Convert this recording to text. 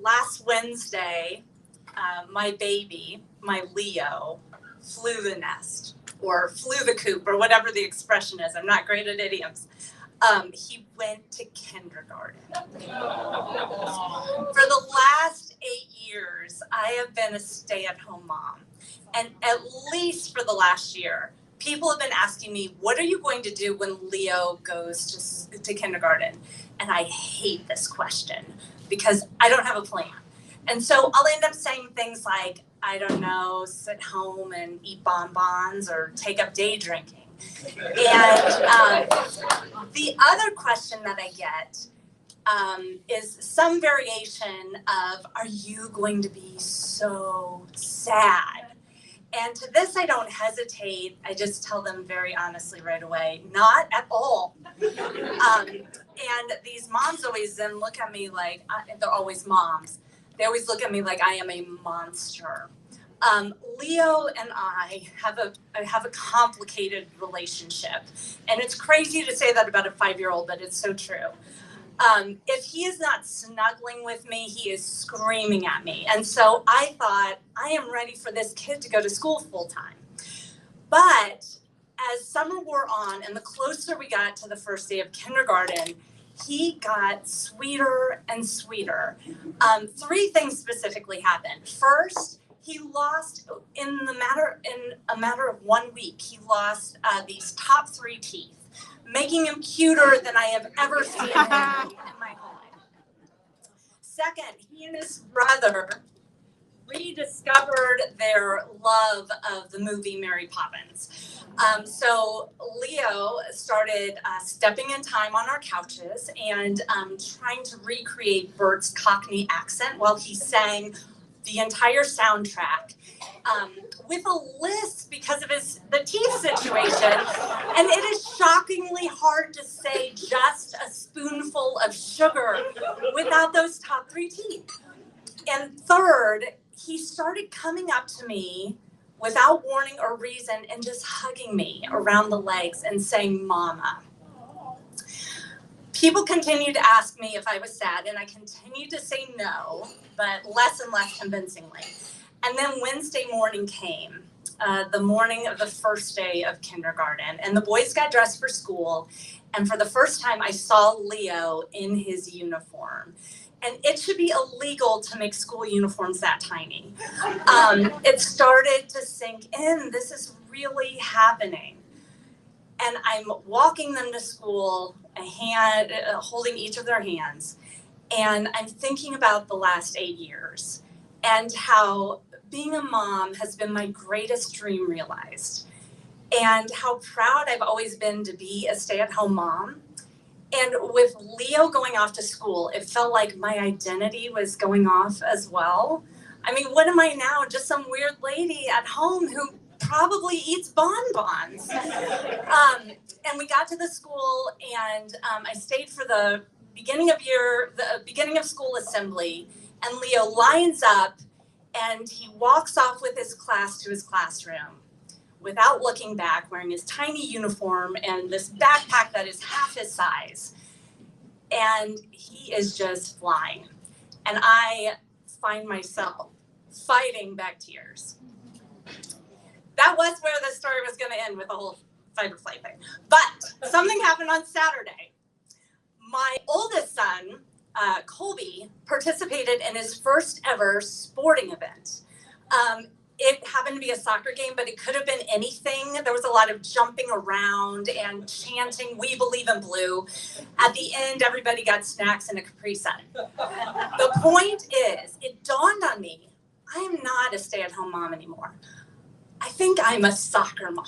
last Wednesday, my baby, my Leo, flew the nest or flew the coop or whatever the expression is. I'm not great at idioms. He went to kindergarten. For the last 8 years, I have been a stay-at-home mom. And at least for the last year, people have been asking me, what are you going to do when Leo goes to kindergarten? And I hate this question because I don't have a plan. And so I'll end up saying things like, I don't know, sit home and eat bonbons or take up day drinking. And the other question that I get is some variation of, are you going to be so sad? And to this, I don't hesitate. I just tell them very honestly right away, not at all. And these moms always then look at me like, they're always moms. They always look at me like I am a monster. Leo and I have a complicated relationship. And it's crazy to say that about a 5-year-old, but it's so true. If he is not snuggling with me, he is screaming at me. And so I thought, I am ready for this kid to go to school full time. But as summer wore on and the closer we got to the first day of kindergarten, he got sweeter and sweeter. 3 things specifically happened. First, he lost, in a matter of 1 week, he lost these top 3 teeth, making him cuter than I have ever seen him in my whole life. Second, he and his brother rediscovered their love of the movie Mary Poppins. So Leo started stepping in time on our couches and trying to recreate Bert's Cockney accent while he sang the entire soundtrack with a lisp because of the teeth situation. And it is shockingly hard to say just a spoonful of sugar without those top 3 teeth. And third, he started coming up to me without warning or reason and just hugging me around the legs and saying, Mama. People continued to ask me if I was sad, and I continued to say no, but less and less convincingly. And then Wednesday morning came, the morning of the first day of kindergarten, and the boys got dressed for school. And for the first time, I saw Leo in his uniform. And it should be illegal to make school uniforms that tiny. It started to sink in. This is really happening. And I'm walking them to school, holding each of their hands. And I'm thinking about the last 8 years and how being a mom has been my greatest dream realized. And how proud I've always been to be a stay-at-home mom. And with Leo going off to school, it felt like my identity was going off as well. I mean, what am I now? Just some weird lady at home who probably eats bonbons. And we got to the school, and I stayed for the beginning of school assembly. And Leo lines up, and he walks off with his class to his classroom without looking back, wearing his tiny uniform and this backpack that is half his size. And he is just flying. And I find myself fighting back tears. That was where the story was going to end with the whole fight or flight thing. But something happened on Saturday. My oldest son, Colby, participated in his first ever sporting event. It happened to be a soccer game, but it could have been anything. There was a lot of jumping around and chanting, "We believe in blue." At the end, everybody got snacks and a Capri Sun. The point is, it dawned on me, I am not a stay-at-home mom anymore. I think I'm a soccer mom.